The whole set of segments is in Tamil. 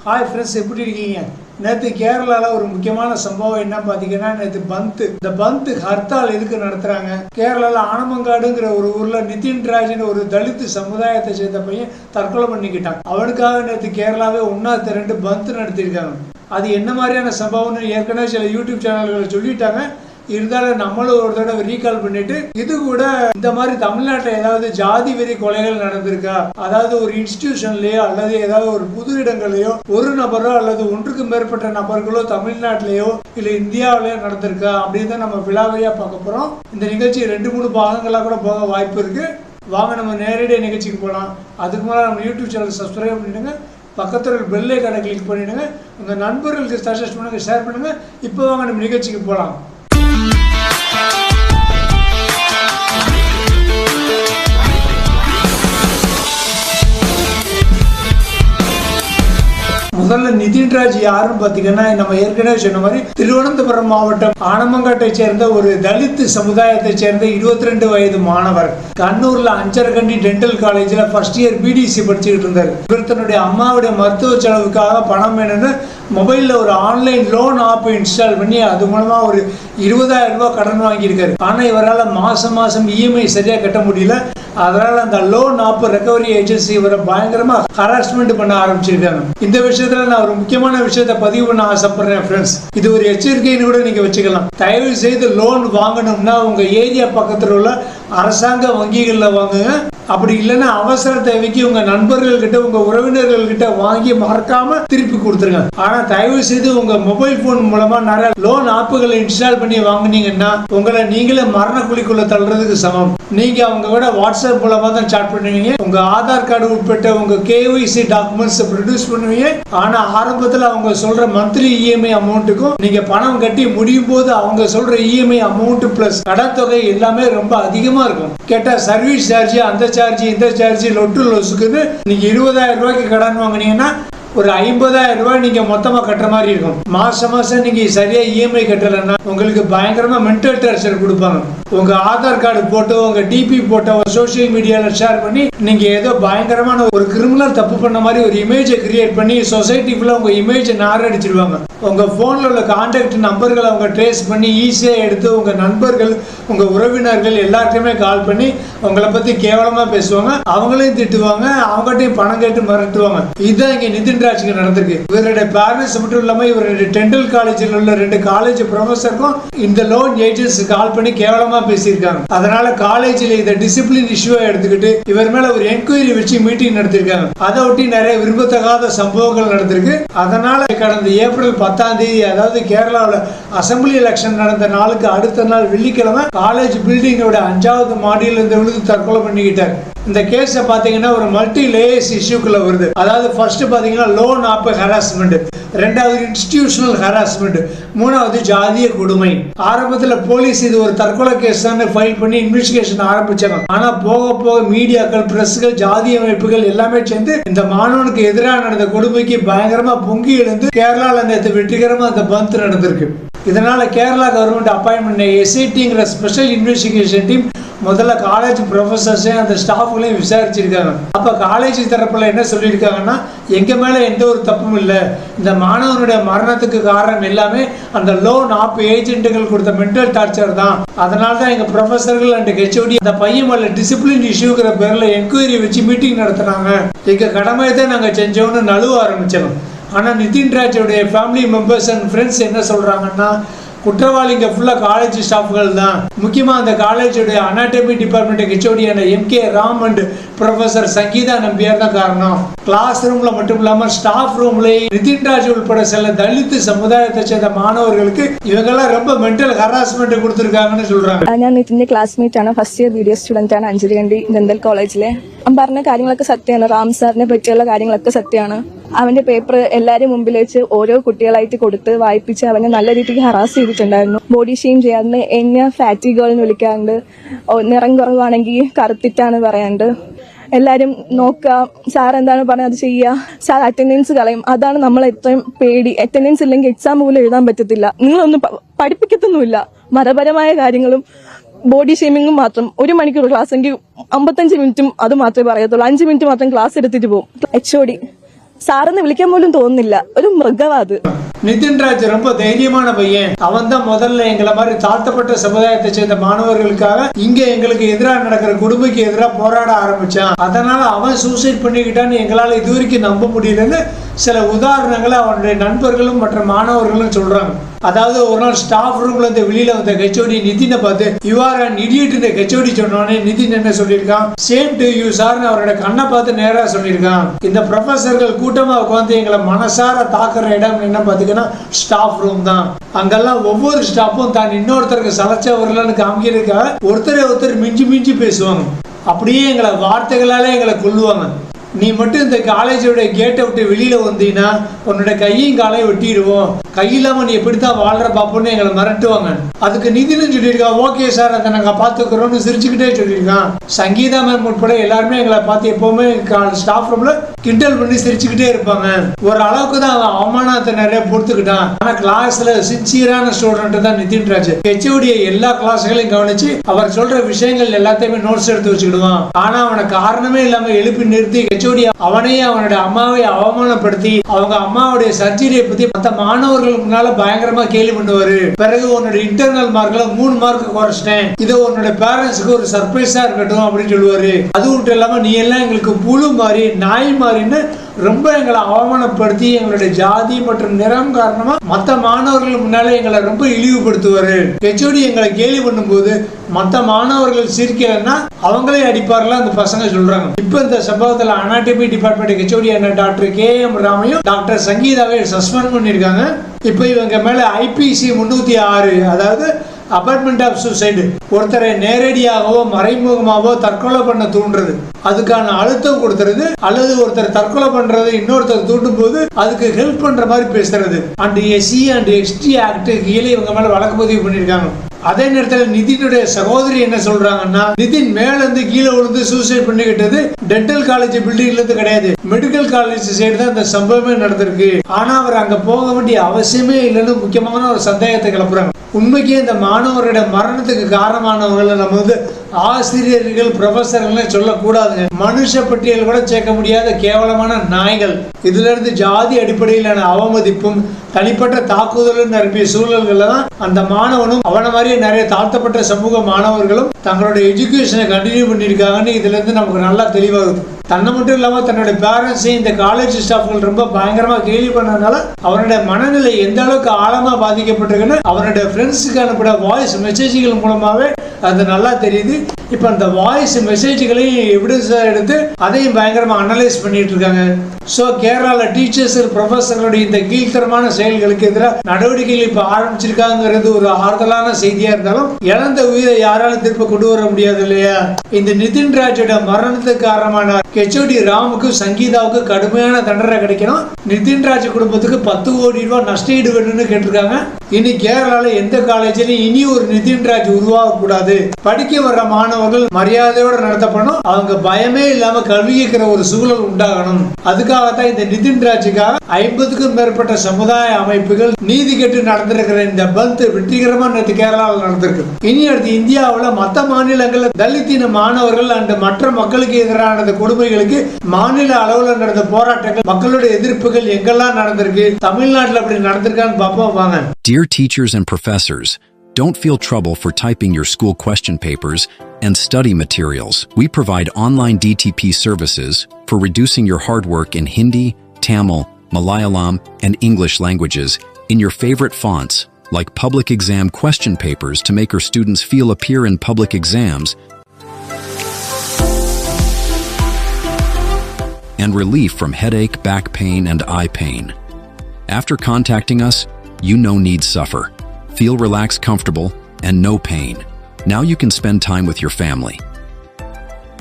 ஹாய் ஃப்ரெண்ட்ஸ், எப்படி இருக்கீங்க? நேற்று கேரளாவில் ஒரு முக்கியமான சம்பவம் என்ன பார்த்தீங்கன்னா, நேற்று இந்த பந்த் ஹர்த்தால் எதுக்கு நடத்துகிறாங்க? கேரளாவில் ஆனமங்காடுங்கிற ஒரு ஊரில் நிதின் ராஜ்னு ஒரு தலித் சமுதாயத்தை சேர்ந்த பையன் தற்கொலை பண்ணிக்கிட்டான். அவனுக்காக நேற்று கேரளாவே ஒன்றா திரண்டு பந்த் நடத்தியிருக்காங்க. அது என்ன மாதிரியான சம்பவம்னு ஏற்கனவே சில யூடியூப் சேனல்களை சொல்லிட்டாங்க. இருந்தாலும் நம்மளும் ஒரு தடவை ரீகால் பண்ணிட்டு, இது கூட இந்த மாதிரி தமிழ்நாட்டில் ஏதாவது ஜாதி வெறி கொலைகள் நடந்திருக்கா, அதாவது ஒரு இன்ஸ்டிடியூஷன்லயோ அல்லது ஏதாவது ஒரு புது இடங்களையோ ஒரு நபரோ அல்லது ஒன்றுக்கு மேற்பட்ட நபர்களோ தமிழ்நாட்டிலேயோ இல்ல இந்தியாவிலேயோ நடந்திருக்கா அப்படின்னு தான் நம்ம விழாவையா பார்க்க போறோம். இந்த நிகழ்ச்சி 2-3 பாகங்களாக கூட போக வாய்ப்பு இருக்கு. வாங்க நம்ம நேரடியாக நிகழ்ச்சிக்கு போகலாம். அதுக்கு மேலே நம்ம யூடியூப் சேனல் சப்ஸ்கிரைப் பண்ணிடுங்க, பக்கத்தில் பெல் ஐகானை கிளிக் பண்ணிடுங்க, உங்க நண்பர்களுக்கு சஜஸ்ட் பண்ணுங்க, ஷேர் பண்ணுங்க. இப்போ வாங்க நம்ம நிகழ்ச்சிக்கு போகலாம். முதல்ல நிதின் ராஜ் யாருன்னு பாத்தீங்கன்னா, நம்ம ஏற்கனவே சொன்ன மாதிரி திருவனந்தபுரம் மாவட்டம் ஆனமங்காட்டை சேர்ந்த ஒரு தலித் சமுதாயத்தை சேர்ந்த 22 வயது மாணவர். கண்ணூர்ல அஞ்சரகண்டி டென்டல் காலேஜ்ல ஃபர்ஸ்ட் இயர் பிடிசி படிச்சுக்கிட்டு இருந்தார். இவர் தன்னுடைய அம்மாவுடைய மருத்துவ செலவுக்காக பணம் வேணும்னு மொபைல்ல ஒரு ஆன்லைன் லோன் ஆப் இன்ஸ்டால் பண்ணி அது மூலமா ஒரு 20,000 ரூபாய் கடன் வாங்கியிருக்காரு. ஆனா இவரால் மாசம் இஎம்ஐ சரியா கட்ட முடியல. அதனால அந்த லோன் ஆப் ரெக்கவரி ஏஜென்சி இவரை பயங்கரமா ஹராஸ்மெண்ட் பண்ண ஆரம்பிச்சிருக்காங்க. இந்த விஷயத்துல நான் ஒரு முக்கியமான விஷயத்தை பதிவு பண்ண ஆசைப்படுறேன் ஃப்ரெண்ட்ஸ். இது ஒரு எச்சரிக்கைன்னு கூட நீங்க வச்சுக்கலாம். தயவு செய்து லோன் வாங்கணும்னா உங்க ஏரியா பக்கத்தில் உள்ள அரசாங்க வங்கிகள்ல வாங்குங்க. அப்படி இல்லைன்னா அவசர தேவைக்கு உங்க நண்பர்கள் கிட்ட உங்க உறவினர்கள் கிட்ட வாங்கி மறக்காம திருப்பி கொடுத்துருங்க. ஆனா தயவு செய்து உங்க மொபைல் போன் மூலமா நிறைய லோன் ஆப்புகளை இன்ஸ்டால் பண்ணி வாங்கினீங்கன்னா உங்களை நீங்களே மரண குழிக்குள்ள தள்ளுறதுக்கு சமம். நீங்க அவங்க கூட வாட்ஸ்அப் மூலமா தான் சாட் பண்ணுவீங்க. உங்க ஆதார் கார்டு உட்பட்ட உங்க கேஒய்சி டாக்குமெண்ட்ஸ் ப்ரொடியூஸ் பண்ணுவீங்க. ஆனா ஆரம்பத்துல அவங்க சொல்ற மந்த்லி இஎம்ஐ அமௌண்ட்டுக்கும் நீங்க பணம் கட்டி முடியும் போது அவங்க சொல்ற இஎம்ஐ அமௌண்ட் பிளஸ் கடன் தொகை எல்லாமே ரொம்ப அதிகமா இருக்கும். கேட்டா சர்வீஸ் சார்ஜ், அந்த சார்ஜ், இந்த சார்ஜ், லொட்டு லொசுக்குன்னு நீங்க 20,000 ரூபாய்க்கு கடன் வாங்கினீங்கன்னா ஒரு 50,000 ரூபாய் நீங்க மொத்தமா கட்டுற மாதிரி இருக்கும். மாசம் நீங்க சரியா இஎம்ஐ கட்டலன்னா உங்களுக்கு பயங்கரமா மென்டல் டார்ச்சர் கொடுப்பாங்க. உங்க ஆதார் கார்டு போட்டோ உங்க டிபி போட்டோ சோசியல் மீடியால ஷேர் பண்ணி நீங்க ஏதோ பயங்கரமான ஒரு கிரிமினல் தப்பு பண்ண மாதிரி ஒரு இமேஜை கிரியேட் பண்ணி சொசைட்டி ஃபுல்லா உங்க இமேஜை நாரடிச்சிருவாங்க. உங்க போன்ல உள்ள கான்டாக்ட் நம்பர்களை அவங்க ட்ரேஸ் பண்ணி ஈஸியா எடுத்து உங்க நண்பர்கள் உங்க உறவினர்கள் எல்லாருக்குமே கால் பண்ணி உங்களை பத்தி கேவலமா பேசுவாங்க. அவங்களையும் திட்டுவாங்க, அவங்ககிட்டையும் பணம் கேட்டு மிரட்டுவாங்க. இதுதான் இங்க நிதின் ராஜுக்கு நடந்திருக்கு. இவருடைய பேரண்ட்ஸ் மட்டும் இல்லாம இவருடைய டென்டல் காலேஜில் உள்ள 2 காலேஜ் ப்ரொஃபஸருக்கும் இந்த லோன் ஏஜென்ட்ஸ் கால் பண்ணி கேவலமா பேசியிருக்காங்க. அதனால காலேஜில் இதை டிசிப்ளின் இஷ்யூவா எடுத்துக்கிட்டு இவர் மேல ஒரு என்கொயரி வச்சு மீட்டிங் நடத்திருக்காங்க. அதை ஒட்டி நிறைய விரும்பத்தகாத சம்பவங்கள் நடந்திருக்கு. அதனால கடந்த ஏப்ரல் 10ஆம் தேதி, அதாவது கேரளாவில் அசம்பிளி எலெக்ஷன் நடந்த நாளுக்கு அடுத்த நாள் வெள்ளிக்கிழமை காலேஜ் பில்டிங்கோட 5வது மாடியில இருந்து விழுந்து தற்கொலை பண்ணிக்கிட்டார். இந்த கேஸ பாத்தீங்கன்னா ஒரு மல்டி லேயர்ஸ் இஷ்யூக்குள்ள வருது. அதாவது ஃபர்ஸ்ட் பாத்தீங்கன்னா லோன் ஆப் ஹராஸ்மெண்ட், 2வது இன்ஸ்டிடியூஷனல் ஹராஸ்மெண்ட், 3வது ஜாதிய கொடுமை. ஆரம்பத்துல போலீஸ் இது ஒரு தற்கொலை கேஸ் தான் ஃபைல் பண்ணி இன்வெஸ்டிகேஷன் ஆரம்பிச்சாங்க. ஆனா போக போக மீடியாக்கள், பிரஸ்கள், ஜாதி அமைப்புகள் எல்லாமே சேர்ந்து இந்த மாணவனுக்கு எதிராக நடந்த கொடுமைக்கு பயங்கரமா பொங்கி எழுந்து கேரளால நேற்று வெற்றிகரமா அந்த பந்த் நடந்திருக்கு. இதனால கேரளா கவர்மெண்ட் அப்பாயின்ட் பண்ண எஸ்ஐடிங்கிற ஸ்பெஷல் இன்வெஸ்டிகேஷன் டீம் முதல்ல காலேஜ் ப்ரொஃபஸர்ஸையும் அந்த ஸ்டாஃப்களையும் விசாரிச்சிருக்காங்க. அப்ப காலேஜ் தரப்புல என்ன சொல்லியிருக்காங்கன்னா, எங்க மேல எந்த ஒரு தப்பும் இல்லை, இந்த மாணவனுடைய மரணத்துக்கு காரணம் எல்லாமே அந்த லோன் ஆப் ஏஜென்ட்டுகள் கொடுத்த மென்டல் டார்ச்சர் தான். அதனால தான் எங்க ப்ரொஃபஸர்கள் அண்ட் ஹெச்ஓடி அந்த பையன் மேல டிசிப்ளின் இஷ்யூங்கிற பேர்ல என்கொயரி வச்சு மீட்டிங் நடத்துனாங்க. எங்க கடமையை தான் நாங்க செஞ்சோம்னு நழுவ ஆரம்பிச்சோம். ஆனா நிதின் ராஜோடைய ஃபேமிலி மெம்பர்ஸ் அண்ட் ஃப்ரெண்ட்ஸ் என்ன சொல்றாங்கன்னா, குற்றவாளிங்க ஃபுல்லா காலேஜ் ஸ்டாஃப்கள் தான். முக்கியமா அந்த காலேஜோட அனாட்டமி டிபார்ட்மெண்ட் ஹெச்ஓடியான MK. Ram and professor Sangeetha Nambiar தான் காரணம். கிளாஸ் ரூம்ல மட்டும் இல்லாம ஸ்டாஃப் ரூம்ல நிதின் ராஜ் உட்பட சில தலித் சமுதாயத்தை சேர்ந்த மாணவர்களுக்கு இவங்கெல்லாம் ரொம்ப மென்டல் ஹராஸ்மெண்ட் கொடுத்திருக்காங்கன்னு சொல்றாங்க. ഞാൻ നിതിന്റെ ക്ലാസ്മേറ്റ് ആണ്, ഫസ്റ്റ് ഇയർ ബി.ഡി.എസ് സ്റ്റുഡന്റ് ആണ്, അഞ്ചരകണ്ടി ഡെന്റൽ കോളേജിലെ. അവൻ പറഞ്ഞ കാര്യങ്ങളൊക്കെ സത്യമാണ്. റാം സാറിനെ പറ്റിയുള്ള കാര്യങ്ങളൊക്കെ സത്യമാണ്. അവന്റെ പേപ്പർ എല്ലാവരും മുമ്പിൽ വെച്ച് ഓരോ കുട്ടികളായിട്ട് കൊടുത്ത് വായിപ്പിച്ച് അവനെ നല്ല രീതിക്ക് ഹറാസ് ചെയ്തിട്ടുണ്ടായിരുന്നു. ബോഡി ഷെയിം ചെയ്യാണ്ട് എന്നെ ഫാറ്റി ഗേൾ എന്ന് വിളിക്കാണ്ട്, നിറം കുറവാണെങ്കിൽ കറുത്തിട്ടാണ് പറയാണ്ട്, എല്ലാരും നോക്കുക, സാർ എന്താണ് പറഞ്ഞത് അത് ചെയ്യുക, സാർ അറ്റൻഡൻസ് കളയും. അതാണ് നമ്മൾ എത്രയും പേടി. അറ്റൻഡൻസ് ഇല്ലെങ്കിൽ എക്സാം പോലും എഴുതാൻ പറ്റത്തില്ല. നിങ്ങളൊന്നും പഠിപ്പിക്കത്തൊന്നുമില്ല. മതപരമായ കാര്യങ്ങളും ബോഡി ഷേമിങ്ങും മാത്രം. 1 മണിക്കൂർ ക്ലാസ് എങ്കിൽ 55 മിനിറ്റും അത് മാത്രമേ പറയത്തുള്ളൂ. 5 മിനിറ്റ് മാത്രം ക്ലാസ് എടുത്തിട്ട് പോകും. HOD സാറെന്ന് വിളിക്കാൻ പോലും തോന്നുന്നില്ല. ഒരു മൃഗവാത്. நிதின் ராஜ் ரொம்ப தைரியமான பையன். அவன் தான் முதல்ல எங்களை மாதிரி தாழ்த்தப்பட்ட சமுதாயத்தை சேர்ந்த மாணவர்களுக்காக இங்க எங்களுக்கு எதிராக நடக்கிற கொடுமைக்கு எதிராக போராட ஆரம்பிச்சான். அதனால அவன் சூசைட் பண்ணிக்கிட்டான்னு எங்களால இது வரைக்கும் நம்ப முடியலன்னு சில உதாரணங்களை அவனுடைய நண்பர்களும் மற்ற மாணவர்களும் சொல்றாங்க. அதாவது ஒரு நாள் ஸ்டாஃப் ரூம்ல இருந்து வெளியில வந்த ஹெச்ஓடி நிதினை பார்த்து யூ ஆர் அன் இடியட் இந்த ஹெச்ஓடி சொன்னோடனே நிதின் என்ன சொல்லியிருக்கான், சேம் டு யூ சார்னு அவரோட கண்ணை பார்த்து நேரா சொல்லியிருக்கான். இந்த ப்ரொஃபசர்கள் கூட்டமா உட்காந்து எங்களை மனசார தாக்குற இடம் என்ன பாத்தீங்கன்னா ஸ்டாஃப் ரூம் தான். அங்கெல்லாம் ஒவ்வொரு ஸ்டாஃபும் தான் இன்னொருத்தருக்கு சலைச்சவர்கள்னு காமிக்கிறதுக்காக ஒருத்தர் மிஞ்சி மிஞ்சி பேசுவாங்க. அப்படியே எங்களை வார்த்தைகளாலே எங்களை கொல்லுவாங்க. நீ மட்டும் இந்த காலேஜோட கேட்டை விட்டு வெளியில வந்தீங்கன்னா உன்னோட கையும் காலையும் வெட்டிடுவோம், கையில்லாம நீ எப்படித்தான் வாழ்ற பாப்போன்னு எங்களை மிரட்டுவாங்க. அதுக்கு நிதினு சொல்லியிருக்கான், ஓகே சார் அதை நாங்க பாத்துக்கிறோம்னு சிரிச்சுக்கிட்டே சொல்லியிருக்கான். சங்கீதா மேம் உட்பட எல்லாருமே எங்களை பார்த்து எப்பவுமே ஸ்டாஃப் ரூம்ல கிண்டல் பண்ணி சிரிச்சுக்கிட்டே இருப்பாங்க. ஒரு அளவுக்கு தான் அவன் அவமானத்தை நிறைய பொறுத்துக்கிட்டான். ஆனா கிளாஸ்ல சின்சியரான ஸ்டூடெண்ட் தான் நிதின் ராஜ். ஹெச்ஓடியை எல்லா கிளாஸ்களையும் கவனிச்சு அவர் சொல்ற விஷயங்கள் எல்லாத்தையுமே நோட்ஸ் எடுத்து வச்சுக்கிடுவான். ஆனா அவனை காரணமே இல்லாம எழுப்பி நிறுத்தி ஹெச்ஓடி அவனையே அவனோட அம்மாவை அவமானப்படுத்தி அவங்க அம்மாவுடைய சர்ஜரியை பத்தி மற்ற மாணவர்கள் முன்னால பயங்கரமா கேள்வி பண்ணுவாரு. பிறகு உன்னோட இன்டர்னல் மார்க்ல 3 மார்க் குறைச்சிட்டேன், இது உன்னோட பேரண்ட்ஸுக்கு ஒரு சர்ப்ரைஸா இருக்கட்டும் அப்படின்னு சொல்லுவாரு. அது மட்டும் இல்லாம நீ எல்லாம் எங்களுக்கு புழு மாதிரி நாய் மாதிரின்னு ரொம்ப எங்களை அவமானப்படுத்தி எங்களுடைய ஜாதி மற்றும் நிறம் காரணமா மற்ற மாணவர்கள் முன்னாலே எங்களை ரொம்ப இழிவுபடுத்துவாரு. ஹெச்ஓடி எங்களை கேலி பண்ணும்போது மற்ற மாணவர்கள் சிரிக்கலன்னா அவங்களே அடிப்பார்களா அந்த பசங்க சொல்றாங்க. இப்ப இந்த சம்பவத்துல anatomy department HOD doctor KM ராமையும் டாக்டர் சங்கீதாவை சஸ்பெண்ட் பண்ணிருக்காங்க. இப்ப இவங்க மேல IPC 306 அதாவது அபார்ட்மெண்ட் ஆஃப் சூசைடு, ஒருத்தரை நேரடியாகவோ மறைமுகமாகவோ தற்கொலை பண்ண தூண்டுறது, அதுக்கான அழுத்தம் கொடுத்துறது, அல்லது ஒருத்தர் தற்கொலை பண்றது இன்னொருத்தர் தூண்டும் போது அதுக்கு ஹெல்ப் பண்ற மாதிரி பேசுறது and SC and ST act கீழே இவங்க மேல வழக்கு பதிவு பண்ணிருக்காங்க. அதே நேரத்தில் நிதினுடைய சகோதரி என்ன சொல்றாங்கன்னா, நிதின் மேல இருந்து கீழே விழுந்து சூசைட் பண்ணிக்கிட்டது டென்டல் காலேஜ் பில்டிங்ல இருந்து கிடையாது, மெடிக்கல் காலேஜ் சைடு தான் இந்த சம்பவமே நடந்திருக்கு. ஆனா அவர் அங்க போக வேண்டிய அவசியமே இல்லைன்னு முக்கியமான ஒரு சந்தேகத்தை கிளப்புறாங்க. உண்மைக்கே இந்த மாணவரோட மரணத்துக்கு காரணமானவர்களை நம்ம ஆசிரியர்கள் ப்ரொஃபஸர்கள் சொல்லக்கூடாதுங்க. மனுஷ பட்டியல் கூட சேர்க்க முடியாத கேவலமான நாய்கள். இதுல இருந்து ஜாதி அடிப்படையிலான அவமதிப்பும் தனிப்பட்ட தாக்குதலும் நிரம்பிய சூழல்கள்ல தான் அந்த மாணவனும் அவன மாதிரியே நிறைய தாழ்த்தப்பட்ட சமூக மாணவர்களும் தங்களோட எஜுகேஷனை கண்டினியூ பண்ணியிருக்காங்கன்னு இதுல இருந்து நமக்கு நல்லா தெளிவாகுது. தன்னை மட்டும் இல்லாம தன்னோட பேரண்ட்ஸையும் இந்த காலேஜ் ஸ்டாஃப்கள் ரொம்ப பயங்கரமா கேள்வி பண்ணதுனால அவனோட மனநிலை எந்த அளவுக்கு ஆழமா பாதிக்கப்பட்டிருக்குன்னு அவனோட ஃப்ரெண்ட்ஸுக்கு அனுப்பின வாய்ஸ் மெசேஜ்கள் மூலமாவே அது நல்லா தெரியுது. இப்ப அந்த வாய்ஸ் மெசேஜ்களையும் எவிடன்ஸா எடுத்து அதையும் பயங்கரமா அனலைஸ் பண்ணிட்டு இருக்காங்க. சோ கேரளால டீச்சர்ஸ் ப்ரொஃபஸர்களுடைய இந்த கீழ்த்தரமான செயல்களுக்கு எதிராக நடவடிக்கைகள் இப்ப ஆரம்பிச்சிருக்காங்கிறது ஒரு ஆறுதலான செய்தியா இருந்தாலும் இழந்த உயிரை யாராலும் திருப்ப கொண்டு வர முடியாது இல்லையா. இந்த நிதின் ராஜோட மரணத்துக்கு காரணமான ஹெச்ஓடி ராமுக்கு சங்கீதாவுக்கு கடுமையான தண்டனை கிடைக்கணும். நிதின் ராஜ் குடும்பத்துக்கு 10 கோடி ரூபாய் நஷ்டஈடு வேணும்னு கேட்டிருக்காங்க. இனி கேரளால எந்த காலேஜ்லயும் இனி ஒரு நிதின் ராஜ் உருவாக கூடாது. படிக்க வர்ற மாணவர்கள் மரியாதையோட நடத்தப்படணும். அவங்க பயமே இல்லாம கல்வி கேட்கிற ஒரு சூழல் உண்டாகணும். அதுக்காகத்தான் இந்த நிதின் ராஜுக்காக 50க்கும் மேற்பட்ட சமுதாய அமைப்புகள் நீதி கேட்டு நடந்திருக்கிற இந்த பந்த் வெற்றிகரமா நேற்று கேரளாவில் நடந்திருக்கு. இனி அடுத்து இந்தியாவில் மற்ற மாநிலங்களில் தலித்தின மாணவர்கள் அண்ட் மற்ற மக்களுக்கு எதிரான கொடுமைகளுக்கு மாநில அளவில் நடந்த போராட்டங்கள் மக்களுடைய எதிர்ப்புகள் எங்கெல்லாம் நடந்திருக்கு, தமிழ்நாட்டில் அப்படி நடந்திருக்கான்னு பார்ப்போம் வாங்க. Dear teachers and professors, don't feel trouble for typing your school question papers and study materials. We provide online DTP services for reducing your hard work in Hindi, Tamil, Malayalam, and English languages in your favorite fonts, like public exam question papers to make our students feel appear in public exams, and relief from headache, back pain, and eye pain. After contacting us, you no need suffer. Feel relaxed, comfortable, and no pain. Now you can spend time with your family.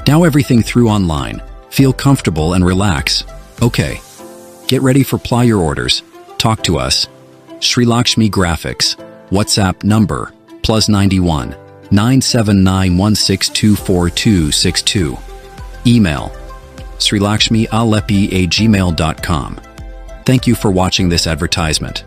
Now everything through online. Feel comfortable and relax. Okay. Get ready for ply your orders. Talk to us. Sri Lakshmi Graphics. WhatsApp number +91 97916242262. Email srilakshmialepi@gmail.com. Thank you for watching this advertisement.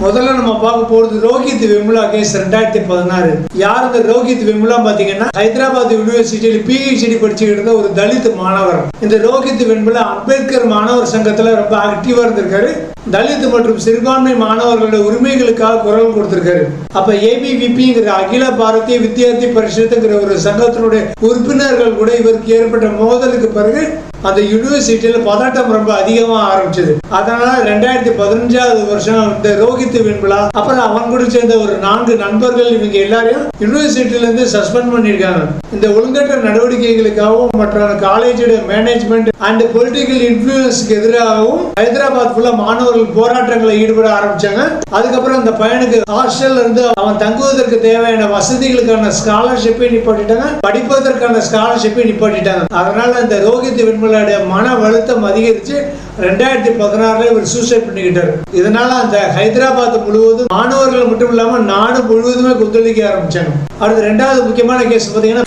முதல்ல நம்ம பார்க்க போறது ரோஹித் வெமுலா கேஸ் 2016. யார் இந்த ரோஹித் வெமுலா பாத்தீங்கன்னா ஹைதராபாத் யூனிவர்சிட்டியில PhD படிச்சுக்கிட்டு இருந்த ஒரு தலித் மாணவர். இந்த ரோஹித் வெமுலா அம்பேத்கர் மாணவர் சங்கத்துல ரொம்ப ஆக்டிவா இருந்திருக்காரு. தலித் மற்றும் சிறுபான்மை மாணவர்களோட உரிமைகளுக்காக குரல் கொடுத்திருக்காரு. அப்ப ABVPங்கிற அகில பாரதிய வித்யார்த்தி பரிஷத்துங்கிற ஒரு சங்கத்தினுடைய உறுப்பினர்கள் கூட இவருக்கு ஏற்பட்ட மோதலுக்கு பிறகு அந்த யூனிவர்சிட்டியில பதட்டம் ரொம்ப அதிகமா ஆரம்பிச்சது. அதனால 2015 வருஷம் இந்த ரோஹித் வெமுலா அப்புறம் அவன் கூட சேர்ந்த ஒரு 4 நண்பர்கள் இவங்க எல்லாரையும் யூனிவர்சிட்டியில இருந்து சஸ்பெண்ட் பண்ணிருக்காங்க. இந்த ஒழுங்கற்ற நடவடிக்கைகளுக்காகவும் மற்ற காலேஜோட மேனேஜ்மெண்ட் அண்ட் பொலிட்டிக்கல் இன்ஃபுளுன்ஸ்க்கு எதிராகவும் ஹைதராபாத் ஃபுல்லா மாணவர்கள் போராட்டங்களை ஈடுபட ஆரம்பிச்சாங்க. அதுக்கப்புறம் அந்த பையனுக்கு ஹாஸ்டல்ல இருந்து அவன் தங்குவதற்கு தேவையான வசதிகளுக்கான ஸ்காலர்ஷிப்பை நிப்பாட்டிட்டாங்க, படிப்பதற்கான ஸ்காலர்ஷிப்பை நிப்பாட்டிட்டாங்க. அதனால இந்த ரோஹித் வெமுலா மன வருத்தம் அதிகரிச்சு 2016 இவர் சூசைட் பண்ணிக்கிட்டார். இதனால அந்த ஹைதராபாத் முழுவதும் மாணவர்கள் மட்டும் இல்லாம நாடு முழுவதுமே கொந்தளிக்க ஆரம்பிச்சாங்க. அடுத்து 2வது முக்கியமான கேஸ் பாத்தீங்கன்னா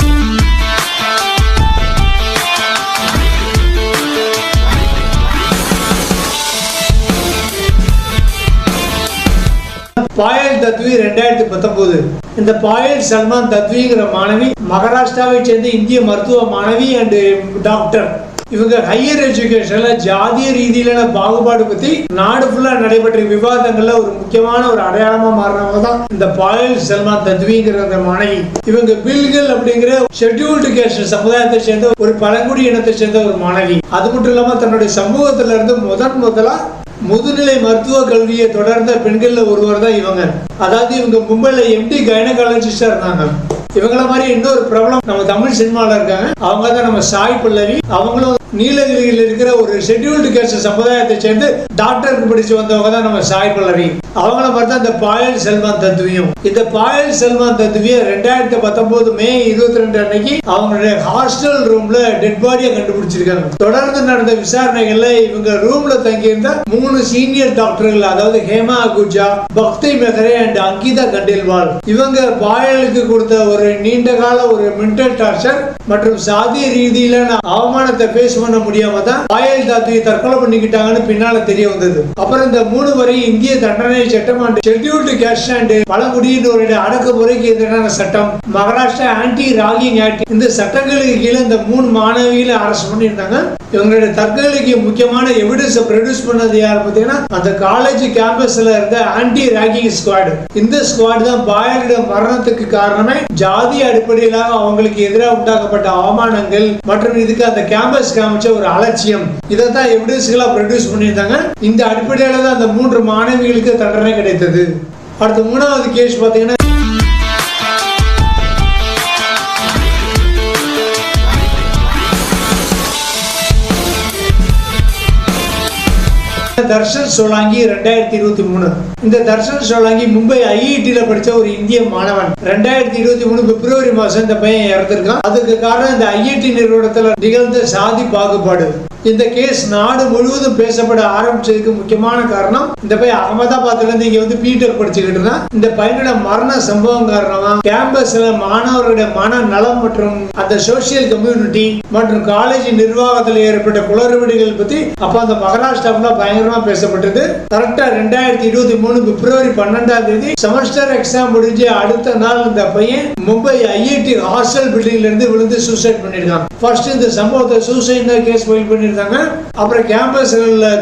பாயல் தத்வி 2019. இந்த பாயல் சல்மான் தத்விங்கிற மாணவி மகாராஷ்டிராவை சேர்ந்த இந்திய மருத்துவ மாணவி அண்ட் டாக்டர். இவங்க ஹையர் எஜுகேஷன்ல ஜாதிய ரீதியிலான பாகுபாடு பத்தி நாடு ஃபுல்லா நடைபெற்ற விவாதங்கள்ல ஒரு முக்கியமான ஒரு அடையாளமா மாறினவங்க தான் இந்த பாயல் சல்மான் தத்விங்கிற அந்த மாணவி. இவங்க பில்கள் அப்படிங்கிற ஷெட்யூல்டு கேஸ்ட் சமுதாயத்தை சேர்ந்த ஒரு பழங்குடி இனத்தை சேர்ந்த ஒரு மாணவி. அது மட்டும் இல்லாம தன்னுடைய சமூகத்துல இருந்து முதலா முதுநிலை மருத்துவ கல்வியை தொடர்ந்த பெண்கள்ல ஒருவர் தான் இவங்க. அதாவது இவங்க மும்பைல MD கைனகாலஜிஸ்டா இருந்தாங்க. இவங்கள மாதிரி இன்னொரு பிரபலம் நம்ம தமிழ் சினிமால இருக்காங்க. அவங்க தான் நம்ம சாய் பல்லவி. அவங்களும் நீலகிரியில் இருக்கிற ஒரு ஷெட்யூல்டு கேஸ்ட் சமுதாயத்தை சேர்ந்து டாக்டருக்கு படிச்சு வந்தவங்க தான் நம்ம சாய் பல்லவி. அவங்கள மாதிரி தான் இந்த பாயல் சல்மான் தத்வியும். இந்த பாயல் சல்மான் தத்விய 2019 மே 22 அன்னைக்கு அவங்களுடைய ஹாஸ்டல் ரூம்ல டெட் பாடியை கண்டுபிடிச்சிருக்காங்க. தொடர்ந்து நடந்த விசாரணைகள்ல இவங்க ரூம்ல தங்கி இருந்த 3 சீனியர் டாக்டர்கள், அதாவது ஹேமா அகுஜா, பக்தி மெஹரே அண்ட் அங்கிதா கண்டேல்வால், இவங்க பாயலுக்கு கொடுத்த ஒரு நீண்ட கால ஒரு மென்டல் டார்ச்சர் மற்றும் சாதிய ரீதியிலான அவமானத்தை பேஸ் பண்ண முடியாம தான் பாயல் தத்வி தற்கொலை பண்ணிக்கிட்டாங்கன்னு பின்னால தெரிய வந்தது. அப்புறம் இந்த 3 வரை இந்திய தண்டனை சட்டம் அண்ட் ஷெட்யூல்டு கேஸ்ட் அண்ட் பழங்குடியினருடைய அடக்குமுறைக்கு எதிரான சட்டம், மகாராஷ்டிரா ஆன்டி ராகிங் ஆக்ட், இந்த சட்டங்களுக்கு கீழே இந்த 3 மாணவிகளை அரெஸ்ட் பண்ணியிருந்தாங்க. இவங்களுடைய தற்கொலைக்கு முக்கியமான எவிடன்ஸ் ப்ரொடியூஸ் பண்ணது யார் பார்த்தீங்கன்னா அந்த காலேஜ் கேம்பஸ்ல இருந்த ஆன்டி ராகிங் ஸ்குவாட். இந்த ஸ்குவாட் தான் பாயலுடைய மரணத்துக்கு காரணமே ஜாதி அடிப்படையிலாக அவங்களுக்கு எதிராக உண்டாக்கப்பட்ட அவமானங்கள் மற்றும் இதுக்கு அந்த கேம்பஸ் காமிச்ச ஒரு அலட்சியம், இதைத்தான் எவிடன்ஸ்களா ப்ரொடியூஸ் பண்ணியிருந்தாங்க. இந்த அடிப்படையில தான் அந்த 3 மாணவிகளுக்கு தண்டனை கிடைத்தது. அடுத்த 3வது கேஸ் பார்த்தீங்கன்னா தர்ஷன் சோலாங்கி 2023. இந்த தர்ஷன் சோலாங்கி மும்பை IIT படிச்ச ஒரு இந்திய மாணவன். 2023 பிப்ரவரி மாசம் இந்த பையன் இறந்திருக்கான். அதுக்கு காரணம் இந்த IIT நிறுவனத்துல நிகழ்ந்த சாதி பாகுபாடு. இந்த கேஸ் நாடு முழுவதும் பேசப்பட ஆரம்பிச்சதுக்கு முக்கியமான காரணம் இந்த பையன் அகமதாபாத்ல இருந்து இங்க வந்து பீட்டர் படிச்சுக்கிட்டு இருந்தான். இந்த பையனோட மரண சம்பவம் காரணமா கேம்பஸ்ல மாணவர்களுடைய மன நலம் மற்றும் அந்த சோசியல் கம்யூனிட்டி மற்றும் காலேஜ் நிர்வாகத்தில் ஏற்பட்ட குளறுபடிகள் பத்தி அப்ப அந்த மகாராஷ்டிராவில் பயங்கரமா பேசப்பட்டது. கரெக்டா 2023 பிப்ரவரி 12 செமஸ்டர் எக்ஸாம் முடிஞ்சு அடுத்த நாள் இந்த பையன் மும்பை IIT ஹாஸ்டல் பில்டிங்ல இருந்து விழுந்து சூசைட் பண்ணிருக்கான். ஃபர்ஸ்ட் இந்த சம்பவத்தை சூசைட் கேஸ் ஃபைல் பண்ணி அப்புறம் கேம்பஸ்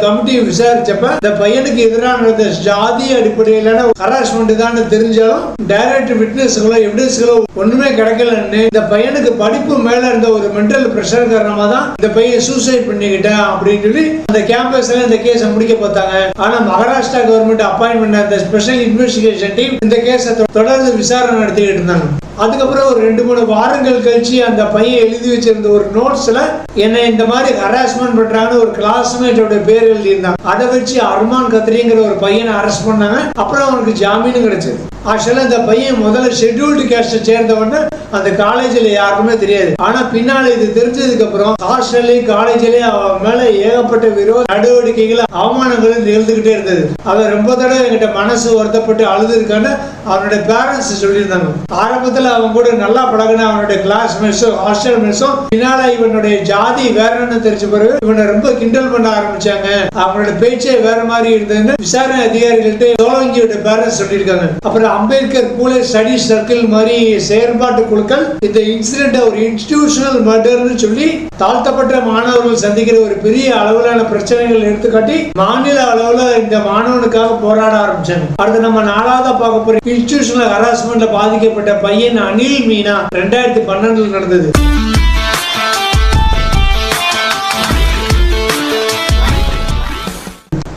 கமிட்டி விசாரிச்சப்ப இந்த பையனுக்கு எதிரான ஜாதி அடிப்படையிலான ஹராஸ்மெண்ட் தான் தெரிஞ்சாலும் டைரக்ட் விட்னஸ்களோ எவிடன்ஸ்களோ ஒண்ணுமே கிடைக்கலன்னு இந்த பையனுக்கு படிப்பு மேல இருந்த ஒரு மென்டல் பிரஷர் காரணமா தான் இந்த பையன் சூசைட் பண்ணிக்கிட்டான் அப்படின்னு சொல்லி அந்த கேம்பஸ்ல இந்த கேஸை முடிக்க பார்த்தாங்க. ஆனா மகாராஷ்டிரா கவர்மெண்ட் அப்பாயின்ட் பண்ண அந்த ஸ்பெஷல் இன்வெஸ்டிகேஷன் டீம் இந்த கேஸை தொடர்ந்து விசாரணை நடத்திக்கிட்டு இருந்தாங்க. அதுக்கப்புறம் ஒரு 2-3 வாரங்கள் கழிச்சு அந்த பையன் எழுதி வச்சிருந்த ஒரு நோட்ஸ்ல என்ன இந்த மாதிரி ஹராஸ்மெண்ட் பண்றாங்கன்னு ஒரு கிளாஸ்மேட்டோட பேர் எழுதியிருந்தாங்க. அதை வச்சு அர்மான் கத்ரிங்கிற ஒரு பையனை அரெஸ்ட் பண்ணாங்க. அப்புறம் அவனுக்கு ஜாமீனும் கிடைச்சது. ஆக்சுவலா இந்த பையன் முதல்ல ஷெட்யூல்டு கேஸ்ட சேர்ந்தவொடனே அந்த காலேஜ்ல யாருக்குமே தெரியாது. ஆனா பின்னால இது தெரிஞ்சதுக்கு அப்புறம் ஹாஸ்டல்லையும் காலேஜ்லயும் அவன் மேல ஏகப்பட்ட விரோத நடவடிக்கைகள் அவமானங்களும் நிகழ்ந்துகிட்டே இருந்தது. அவன் ரொம்ப தடவை என்கிட்ட மனசு வருத்தப்பட்டு அழுதுருக்கான்னு அவனுடைய பேரண்ட்ஸ் சொல்லியிருந்தாங்க. ஆரம்பத்துல அவன் கூட நல்லா பழகின அவனுடைய கிளாஸ்மேட்ஸும் ஹாஸ்டல் மேட்ஸும் பின்னால இவனுடைய ஜாதி வேறன்னு தெரிஞ்ச பிறகு இவனை ரொம்ப கிண்டல் பண்ண ஆரம்பிச்சாங்க. அவனோட பேச்சே வேற மாதிரி இருந்ததுன்னு விசாரணை அதிகாரிகள்ட்ட சோலங்கியோட பேரண்ட்ஸ் சொல்லியிருக்காங்க. அப்புறம் அம்பேத்கர் பூலே ஸ்டடி சர்க்கிள் மாதிரி செயற்பாட்டு குழுக்கள் இந்த இன்சிடென்ட் ஒரு இன்ஸ்டிடியூஷனல் மர்டர்னு சொல்லி தாழ்த்தப்பட்ட மாணவர்கள் சந்திக்கிற ஒரு பெரிய அளவிலான பிரச்சனைகள் எடுத்துக்காட்டி மாநில அளவுல இந்த மாணவனுக்காக போராட ஆரம்பிச்சாங்க. அடுத்து நம்ம 4ஆவதா பார்க்க போற இன்ஸ்டிடியூஷனல் ஹராஸ்மெண்ட்ல பாதிக்கப்பட்ட பையன் அனில் மீனா 2012 நடந்தது.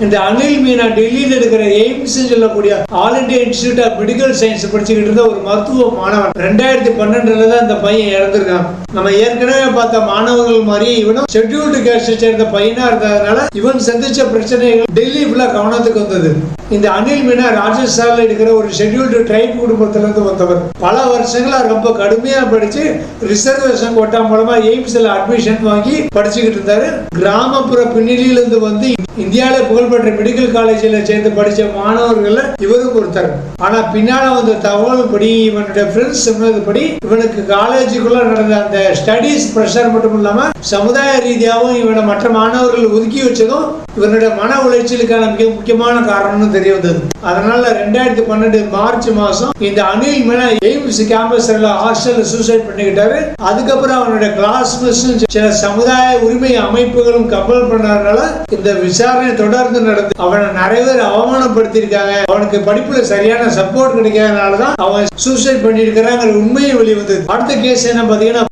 இந்த அனில் மீனா டெல்லியில் இருக்கிற எய்ம்ஸ் சொல்லக்கூடிய all India institute of medical science படிச்சுக்கிட்டு இருந்த ஒரு மருத்துவ மாணவன் 2012 தான் இந்த பையன் இறந்திருக்கான். நம்ம ஏற்கனவே பார்த்த மாணவர்கள் மாதிரி இவனும் ஷெட்யூல்டு கேஸ்ட் சேர்ந்த பையனா இருந்ததுனால இவன் சந்திச்ச பிரச்சனைகள் டெல்லி ஃபுல்லா கவனத்துக்கு வந்தது. இந்த அனில் மீனா ராஜஸ்தான்ல இருக்கிற ஒரு ஷெட்யூல்டு ட்ரைப் குடும்பத்துல இருந்து வந்தவர். பல வருஷங்களா ரொம்ப கடுமையா படிச்சு ரிசர்வேஷன் கோட்டா மூலமா எய்ம்ஸ்ல அட்மிஷன் வாங்கி படிச்சுக்கிட்டு இருந்தாரு. கிராமப்புற பின்னணியிலிருந்து வந்து இந்தியாவில புகழ்பெற்ற மெடிக்கல் காலேஜில் சேர்ந்து படிச்ச மாணவர்கள் இவரும் ஒருத்தர். ஆனா பின்னால வந்த தகவல் படி இவனுடைய ஃப்ரெண்ட்ஸ் சொன்னதுபடி இவனுக்கு காலேஜுக்குள்ள நடந்த அந்த ஸ்டடீஸ் பிரஷர் மட்டும் இல்லாம சமுதாய ரீதியாகவும் இவனை மற்ற மாணவர்கள் ஒதுக்கி வச்சதும் இவனுடைய மன உளைச்சலுக்கான மிக முக்கியமான காரணம்னு தெரிய வந்தது. அதனால 2012 மார்ச் மாசம் இந்த அனில் மீனா எய்ம்ஸ் கேம்பஸ்ல ஹாஸ்டல்ல சூசைட் பண்ணிக்கிட்டாரு. அதுக்கப்புறம் அவனுடைய கிளாஸ்மேட்ஸ் சில சமுதாய உரிமை அமைப்புகளும் கம்பல் பண்ணதுனால இந்த விசாரணை தொடர்ந்து நடந்து அவனை நிறைய பேர் அவமானப்படுத்திருக்காங்க. அவனுக்கு படிப்புல சரியான சப்போர்ட் கிடைக்காதனாலதான் அவன் சூசைட் பண்ணிருக்கிறாங்கிற உண்மையை வெளிவந்தது. அடுத்த கேஸ் என்ன பாத்தீங்கன்னா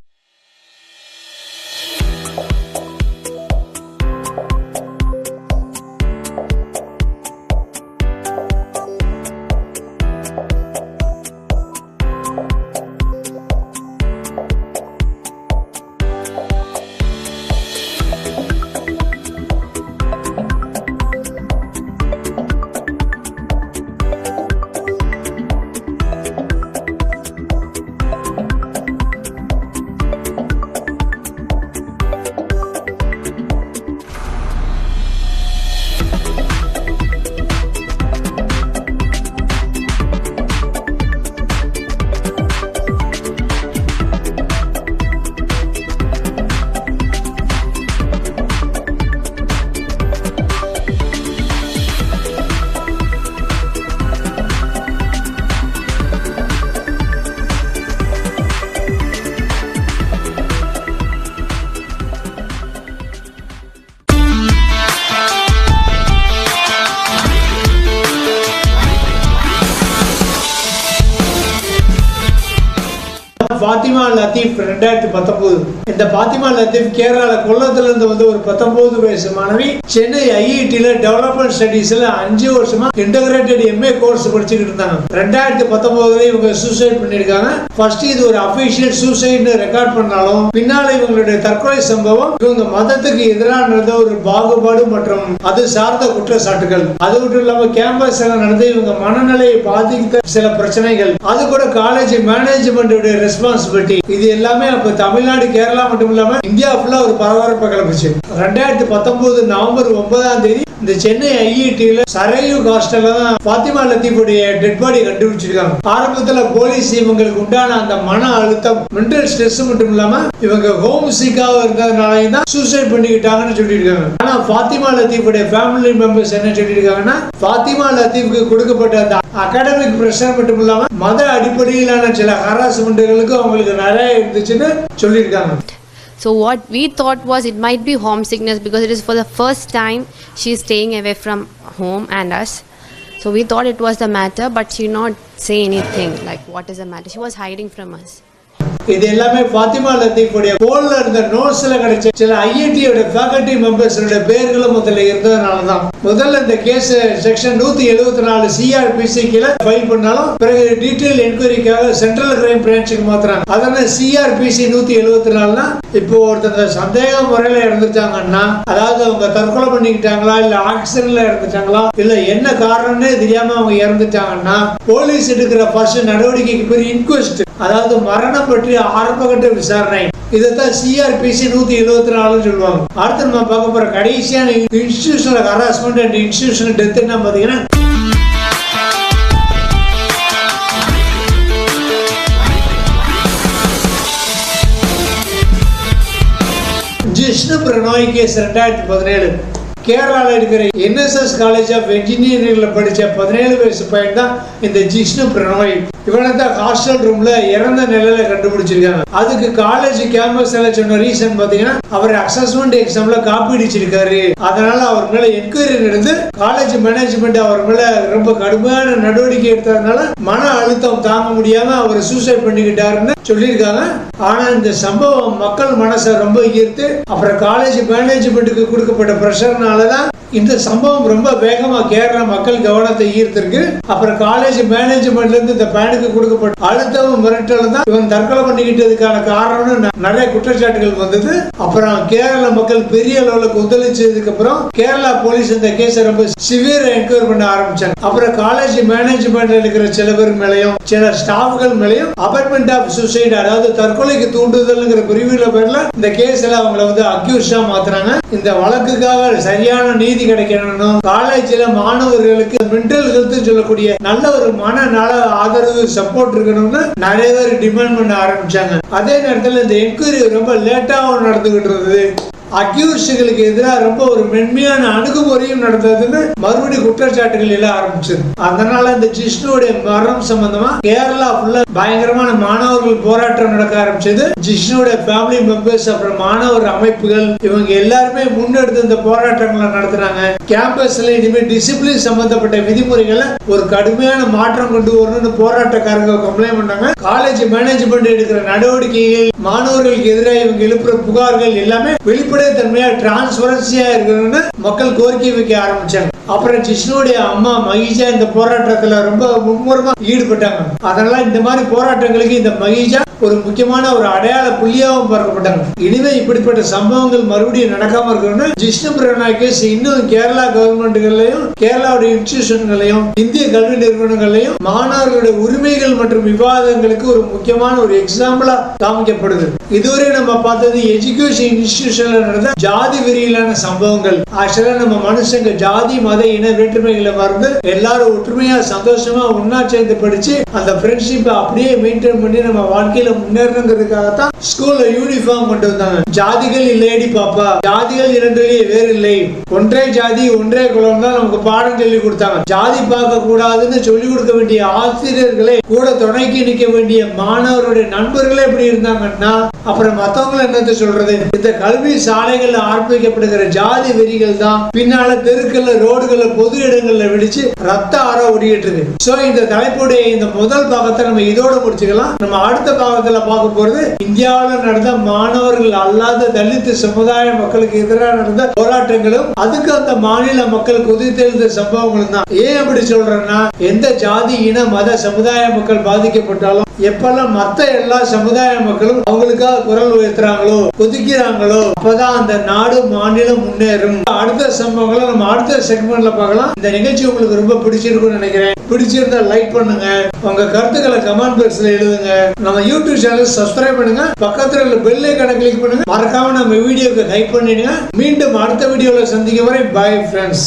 பாத்திமா லத்தீப் 2019. இந்த பாத்திமா லத்தீப் கேரளால கொல்லத்துல இருந்து வந்து ஒரு 19 வயசு மாணவி சென்னை ஐஐடில டெவலப்மெண்ட் ஸ்டடீஸ்ல 5 வருஷமா இன்டகிரேட்டட் எம்ஏ கோர்ஸ் படிச்சுக்கிட்டு இருந்தாங்க. 2019 இவங்க சூசைட் பண்ணிருக்காங்க. ஃபர்ஸ்ட் இது ஒரு அபிஷியல் சூசைட்னு ரெக்கார்ட் பண்ணாலும் பின்னால இவங்களுடைய தற்கொலை சம்பவம் இவங்க மதத்துக்கு எதிராக நடந்த ஒரு பாகுபாடு மற்றும் அது சார்ந்த குற்றச்சாட்டுகள், அது மட்டும் இல்லாம கேம்பஸ்ல நடந்த இவங்க மனநிலையை பாதித்த சில பிரச்சனைகள், அது கூட காலேஜ் மேனேஜ்மெண்ட் ரெஸ்பான்சிபிலிட்டி, இது எல்லாமே அப்ப தமிழ்நாடு கேரளா மட்டும் இல்லாம இந்தியா ஃபுல்லா ஒரு பரபரப்பை கிளம்பிச்சு. 2019 நவம்பர் 9ஆம் தேதி இந்த சென்னை ஐஐடில சரையு ஹாஸ்டல்ல தான் பாத்திமா லத்தீஃபுடைய டெட் பாடி கண்டுபிடிச்சிருக்காங்க. ஆரம்பத்துல போலீஸ் இவங்களுக்கு உண்டான அந்த மன அழுத்தம், மென்டல் ஸ்ட்ரெஸ் மட்டும் இல்லாம இவங்க ஹோம் சிக்காக இருந்ததுனால தான் சூசைட் பண்ணிக்கிட்டாங்கன்னு சொல்லியிருக்காங்க. ஆனா பாத்திமா லத்தீஃபுடைய ஃபேமிலி மெம்பர்ஸ் என்ன சொல்லியிருக்காங்கன்னா, பாத்திமா லத்தீஃபுக்கு கொடுக்கப்பட்ட அந்த அகாடமிக் பிரஷர் மட்டும் இல்லாம மத அடிப்படையிலான சில ஹராஸ்மெண்ட்களுக்கு அவங்களுக்கு நிறைய இருந்துச்சுன்னு சொல்லியிருக்காங்க. So what we thought was it might be homesickness because it is for the first time she is staying away from home and us. So we thought it was the matter, but she not say anything like what is the matter. She was hiding from us. இது எல்லாமே ஃபாத்திமா லத்தீஃபுடைய போல்ல இருந்த நோட்ஸ்ல கிடைச்ச சில ஐஐடியோட ஃபேக்கல்டி மெம்பர்ஸோட பேர்களும் முதல்ல இருந்ததுனால தான் முதல்ல இந்த கேஸ் செக்ஷன் 174 சிஆர்பிசி கீழே ஃபைல் பண்ணாலும் பிறகு டீடைல் என்கொயரிக்காக சென்ட்ரல் கிரைம் பிரான்ச்சுக்கு மாத்துறாங்க. அதனால சிஆர்பிசி 174 இப்போ ஒருத்தங்க சந்தேக முறையில இறந்துட்டாங்கன்னா, அதாவது அவங்க தற்கொலை பண்ணிக்கிட்டாங்களா இல்ல ஆக்சிடென்ட்ல இறந்துட்டாங்களா இல்ல என்ன காரணம்னே தெரியாம அவங்க இறந்துட்டாங்கன்னா போலீஸ் எடுக்கிற ஃபர்ஸ்ட் நடவடிக்கைக்கு பேர் இன்குவெஸ்ட், அதாவது மரணம் பற்றி ஆரம்பகட்ட விசாரணை. இதைத்தான் சிஆர்பிசி 174 சொல்லுவாங்க. அடுத்து நம்ம பார்க்க போற கடைசியான institutional harassment and institutional death என்ன பாத்தீங்கன்னா, ஜிஷ்ணு பிரணாய் கேஸ் 2017 கேரளாவில் இருக்கிற NSS காலேஜ் ஆஃப் என்ஜினியரிங்ல படிச்ச 17 வயசு பையன் தான் இந்த ஜிஷ்ணு பிரணாய். இவனை தான் ஹாஸ்டல் ரூம்ல இறந்த நிலையில கண்டுபிடிச்சிருக்காங்க. அதுக்கு காலேஜ் கேம்பஸ்ல சொன்ன ரீசன் பாத்தீங்கன்னா, அவர் அசஸ்மெண்ட் எக்ஸாம்ல காப்பி அடிச்சிருக்காரு. அதனால அவர் மேல என்கொயரி நடந்து காலேஜ் மேனேஜ்மெண்ட் அவர் மேல ரொம்ப கடுமையான நடவடிக்கை எடுத்ததுனால மன அழுத்தம் தாங்க முடியாம அவர் சூசைட் பண்ணிக்கிட்டாருன்னு சொல்லியிருக்காங்க. ஆனா இந்த சம்பவம் மக்கள் மனசை ரொம்ப ஈர்த்து அப்புறம் காலேஜ் மேனேஜ்மெண்ட்டுக்கு கொடுக்கப்பட்ட பிரஷர்னாலதான் இந்த சம்பவம் ரொம்ப வேகமா கேரள மக்கள் கவனத்தை ஈர்த்திருக்கு. அப்புறம் காலேஜ் மேனேஜ்மெண்ட்ல இருந்து இந்த பையனுக்கு கொடுக்கப்பட்ட அழுத்தமும் மிரட்டலும் தான் இவன் தற்கொலை பண்ணிக்கிட்டதுக்கான காரணம்னு நிறைய குற்றச்சாட்டுகள் வந்தது. அப்புறம் கேரள மக்கள் பெரிய அளவுல கொந்தளிச்சதுக்கு அப்புறம் கேரளா போலீஸ் இந்த கேஸை ரொம்ப சிவியர் என்கொயரி பண்ண ஆரம்பிச்சாங்க. அப்புறம் காலேஜ் மேனேஜ்மெண்ட்ல இருக்கிற சில பேர் மேலையும் சில ஸ்டாஃப்கள் மேலையும் அபார்ட்மெண்ட் ஆஃப் சூசைட், அதாவது தற்கொலைக்கு தூண்டுதல்ங்கிற பிரிவுல பேர்ல இந்த கேஸ்ல அவங்களை வந்து அக்யூஸ்டா மாத்துறாங்க. இந்த வழக்குக்காக சரியான நீதி கிடைக்கணும், காலேஜ்ல மாணவர்களுக்கு மென்டல் ஹெல்த் சொல்லக்கூடிய நல்ல ஒரு மனநல ஆதரவு சப்போர்ட் இருக்கணும்னு நிறைய பேர் டிமாண்ட் பண்ண ஆரம்பிச்சாங்க. அதே நேரத்தில் இந்த என்கொயரி ரொம்ப லேட்டாகவும் நடந்துகிட்டு இருந்தது. அக்யூஸ்டுகளுக்கு எதிராக ரொம்ப ஒரு மென்மையான அணுகுமுறையும் நடந்ததுன்னு மறுபடியும் குற்றச்சாட்டுகள் எல்லாம் ஆரம்பிச்சது. அதனால இந்த ஜிஷ்ணுடைய மரணம் சம்பந்தமா கேரளா ஃபுல்லா பயங்கரமான மாணவர்கள் போராட்டம் நடக்க ஆரம்பிச்சது. ஜிஷ்ணுடைய ஃபேமிலி மெம்பர்ஸ் அப்புறம் மாணவர் அமைப்புகள் இவங்க எல்லாருமே முன்னெடுத்து இந்த போராட்டங்களை நடத்துறாங்க. கேம்பஸ்ல இனிமே டிசிப்ளின் சம்பந்தப்பட்ட விதிமுறைகளை ஒரு கடுமையான மாற்றம் கொண்டு வரணும்னு போராட்டக்காரங்க கம்ப்ளைண்ட் பண்ணாங்க. காலேஜ் மேனேஜ்மெண்ட் எடுக்கிற நடவடிக்கைகள், மாணவர்களுக்கு எதிராக இவங்க எழுப்புற புகார்கள் எல்லாமே வெளிப்படைத்தன்மையா டிரான்ஸ்பரன்சியா இருக்கணும்னு மக்கள் கோரிக்கை வைக்க ஆரம்பிச்சாங்க. அப்புறம் ஜிஷ்ணுடைய அம்மா மகிஜா இந்த போராட்டத்துல ரொம்ப மும்முரமா ஈடுபட்டாங்க. அதனால இந்த மாதிரி போராட்டங்களுக்கு இந்த மகிஜா ஒரு முக்கியமான ஒரு அடையாள புள்ளியாகவும் பார்க்கப்பட்டாங்க. இனிமே இப்படிப்பட்ட சம்பவங்கள் மறுபடியும் நடக்காம இருக்கணும்னு ஜிஷ்ணு பிரணாய் கேஸ் இன்னும் கேரளா கவர்மெண்ட்டுகளையும் கேரளாவுடைய இன்ஸ்டிடியூஷன்களையும் இந்திய கல்வி நிறுவனங்களையும் மாணவர்களுடைய உரிமைகள் மற்றும் விவாதங்களுக்கு ஒரு முக்கியமான ஒரு எக்ஸாம்பிளா காமிக்கப்படுது. இதுவரை நம்ம பார்த்தது எஜுகேஷன் இன்ஸ்டிடியூஷன்ல நடந்த ஜாதி வெறியிலான சம்பவங்கள். ஆக்சுவலா நம்ம மனுஷங்க ஜாதி மத இன வேற்றுமைகளை மறந்து எல்லாரும் ஒற்றுமையா சந்தோஷமா ஒன்னா சேர்ந்து படிச்சு அந்த ஃப்ரெண்ட்ஷிப்பை அப்படியே மெயின்டைன் பண்ணி நம்ம வாழ்க்கையில முன்னேறணுங்கிறதுக்காகத்தான் ஸ்கூல்ல யூனிஃபார்ம் கொண்டு வந்தாங்க. ஜாதிகள் இல்லையடி பாப்பா, ஜாதிகள் இரண்டிலேயே வேறு இல்லை, ஒன்றே ஜாதி ஒன்றே குலம் தான் நமக்கு பாடம் சொல்லி கொடுத்தாங்க. ஜாதி பார்க்க கூடாதுன்னு சொல்லிக் கொடுக்க வேண்டிய ஆசிரியர்களே கூட துணைக்கு நிற்க வேண்டிய மாணவருடைய நண்பர்களே எப்படி இருந்தாங்கன்னா அப்புறம் மத்தவங்களை என்னத்தை சொல்றது? இந்த கல்வி சாலைகள்ல ஆரம்பிக்கப்படுகிற ஜாதி வெறிகள் தான் பின்னால தெருக்கள்ல ரோடுகள்ல பொது இடங்கள்ல வெடிச்சு ரத்த ஆற ஓடிட்டு இருக்கு. சோ இந்த தலைப்புடைய இந்த முதல் பாகத்தை நம்ம இதோட முடிச்சுக்கலாம். நம்ம அடுத்த பாகத்துல பார்க்க போறது இந்தியாவில் நடந்த மாணவர்கள் அல்லாத தலித் சமுதாய மக்களுக்கு எதிராக நடந்த போராட்டங்களும் அதுக்கு அந்த மாநில மக்கள் கொதித்தெழுந்த சம்பவங்களும் தான். ஏன் அப்படி சொல்றேன்னா, எந்த ஜாதி இன மத சமுதாய மக்கள் பாதிக்கப்பட்டாலும் எப்பெல்லாம் மத்த எல்லா சமுதாய மக்களும் அவங்களுக்காக குரல் உயர்த்துறாங்களோ கொதிக்கிறாங்களோ அப்பதான் அந்த நாடு மாநிலம் முன்னேறும். அடுத்த சம்பவங்களை நம்ம அடுத்த செக்மெண்ட்ல பார்க்கலாம். இந்த நிகழ்ச்சி உங்களுக்கு ரொம்ப பிடிச்சிருக்கும்னு நினைக்கிறேன். பிடிச்சிருந்தா லைக் பண்ணுங்க, உங்க கருத்துக்களை கமெண்ட் பாக்ஸ்ல எழுதுங்க. நம்ம யூடியூப் சேனல் சப்ஸ்கிரைப் பண்ணுங்க, பக்கத்துல உள்ள பெல் ஐகானை கிளிக் பண்ணுங்க, மறக்காம நம்ம வீடியோக்கு லைக் பண்ணிடுங்க. மீண்டும் அடுத்த வீடியோல சந்திக்கும் வரை பை ஃப்ரெண்ட்ஸ்.